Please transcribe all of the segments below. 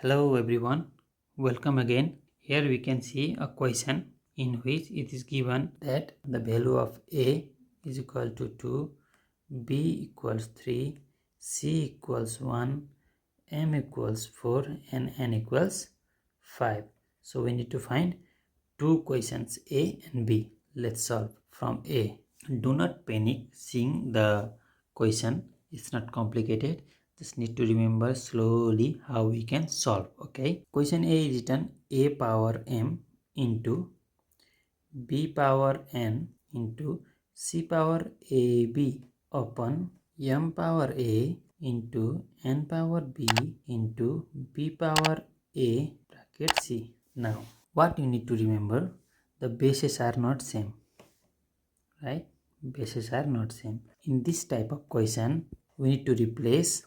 Hello everyone, welcome again. Here we can see a question in which it is given that the value of A is equal to 2, B equals 3, C equals 1, M equals 4 and N equals 5. So we need to find two questions A and B. Let's solve from A. Do not panic seeing the question. It's not complicated. Just need to remember slowly how we can solve. Okay. Question A is written A power m into B power n into C power AB upon m power A into n power B into B power A bracket C. Now what you need to remember, the bases are not same, right? Bases are not same. In this type of question we need to replace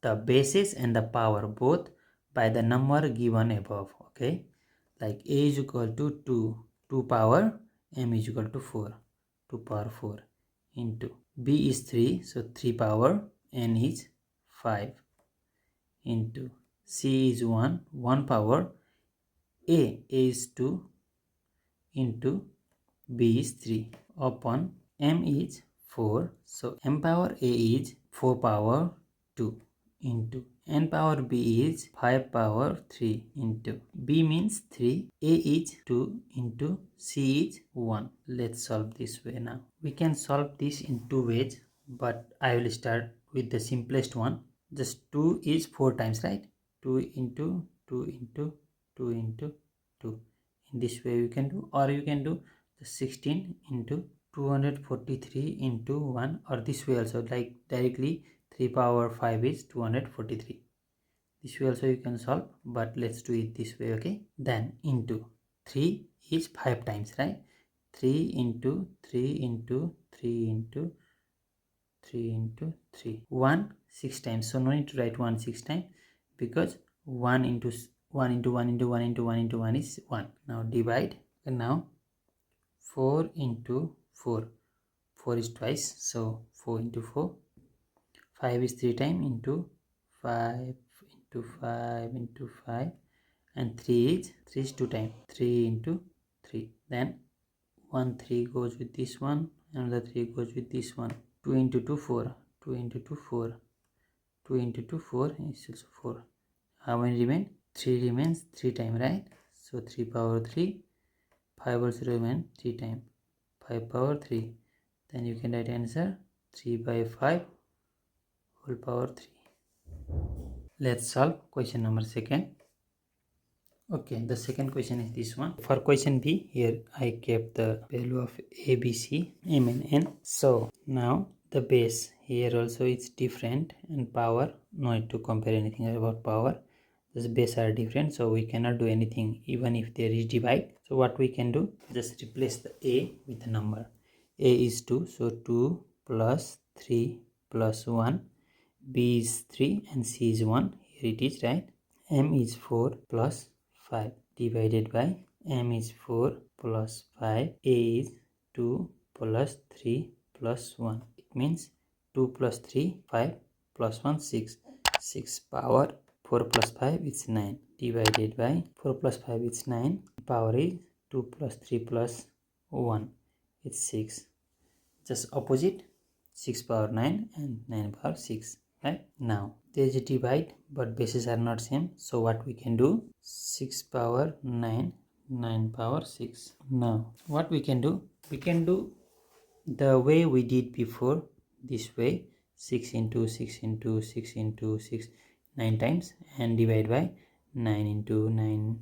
the bases and the power both by the number given above. Okay, like A is equal to 2 power m is equal to 4, 2 power 4 into B is 3, so 3 power n is 5 into C is 1 power A is 2 into B is 3 upon m is 4, so m power A is 4 power 2 into n power B is 5 power 3 into B means 3, A is 2 into C is 1. Let's solve this way now. We can solve this in two ways, but I will start with the simplest one. Just 2 is 4 times, right? 2 into 2 into 2 into 2. In this way you can do, or you can do the 16 into 243 into 1, or this way also, like directly 3 power 5 is 243. This way also you can solve, but let's do it this way. Okay, then into 3 is 5 times, right? 3 into 3 into 3 into 3 into 3, 1 6 times, so no need to write 1 6 times because 1 into 1 into 1 into 1 into 1 into 1 is 1. Now divide, and now 4 into 4, 4 is twice, so 4 into 4, 5 is 3 times into 5 into 5 into 5, and 3 is 2 times, 3 into 3. Then 1 3 goes with this one, another 3 goes with this one. 2 into 2 4, 2 into 2 4, 2 into 2 4 is also 4. How many remain? 3 remains 3 times, right? So 3 power 3, 5 also remain 3 times, 5 power 3. Then you can write answer 3 by 5 whole power 3. Let's solve question number second. Okay, the second question is this one. For question B, here I kept the value of A, B, C, M and N. So now the base here also is different, and power, no need to compare anything about power. The base are different, so we cannot do anything even if there is divide. So what we can do, just replace the A with the number. A is 2, so 2 plus 3 plus 1. B is 3 and C is 1. Here it is, right? M is 4 plus 5 divided by m is 4 plus 5. A is 2 plus 3 plus 1. It means 2 plus 3, 5 plus 1, 6. 6 power 4 plus 5 is 9 divided by 4 plus 5 is 9. Power is 2 plus 3 plus 1. It's 6. Just opposite, 6 power 9 and 9 power 6. Right? Now there is a divide, but bases are not same, so what we can do, 6 power 9, 9 power 6. Now what we can do, we can do the way we did before, this way, 6 into 6 into 6 into 6, 9 times, and divide by 9 into 9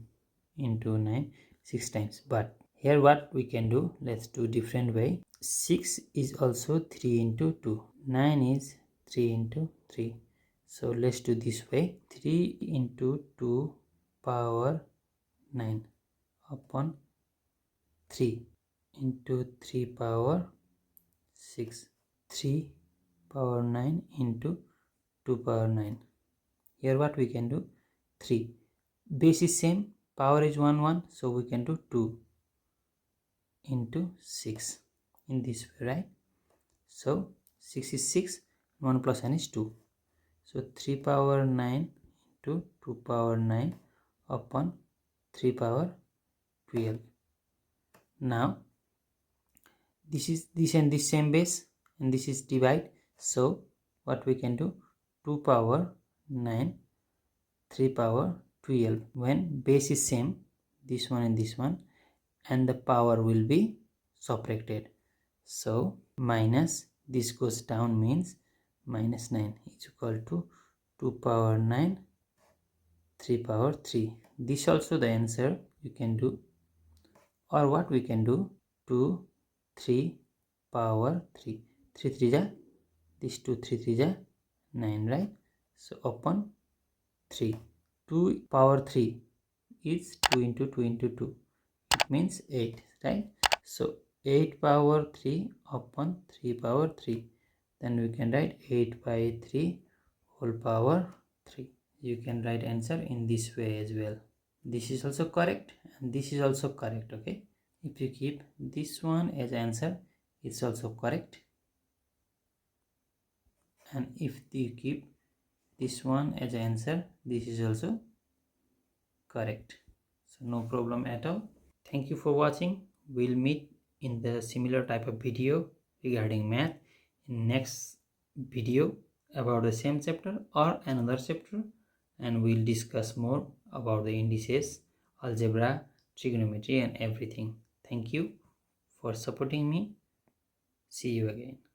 into 9, 6 times. But here what we can do, let's do different way. 6 is also 3 into 2, 9 is 3 into 3. So let's do this way, 3 into 2 power 9 upon 3 into 3 power 6, 3 power 9 into 2 power 9. Here what we can do, 3. Base is same, power is 1 1, so we can do 2 into 6 in this way, right? So 6 is 6, 1 plus 1 is 2. So 3 power 9 to 2 power 9 upon 3 power 12. Now this is this and this same base, and this is divide. So what we can do, 2 power 9, 3 power 12. When base is same, this one and this one, and the power will be subtracted. So minus this goes down, means minus 9 is equal to 2 power 9, 3 power 3. This also the answer you can do. Or what we can do, 2, 3 power 3. 3 3 ja, this 2 3 3 ja 9, right? So upon 3. 2 power 3 is 2 into 2 into 2. It means 8, right? So 8 power 3 upon 3 power 3. Then we can write 8 by 3 whole power 3. You can write answer in this way as well. This is also correct and this is also correct, okay? If you keep this one as answer, it's also correct. And if you keep this one as answer, this is also correct. So no problem at all. Thank you for watching. We'll meet in the similar type of video regarding math in next video about the same chapter or another chapter, and we'll discuss more about the indices, algebra, trigonometry and everything. Thank you for supporting me. See you again.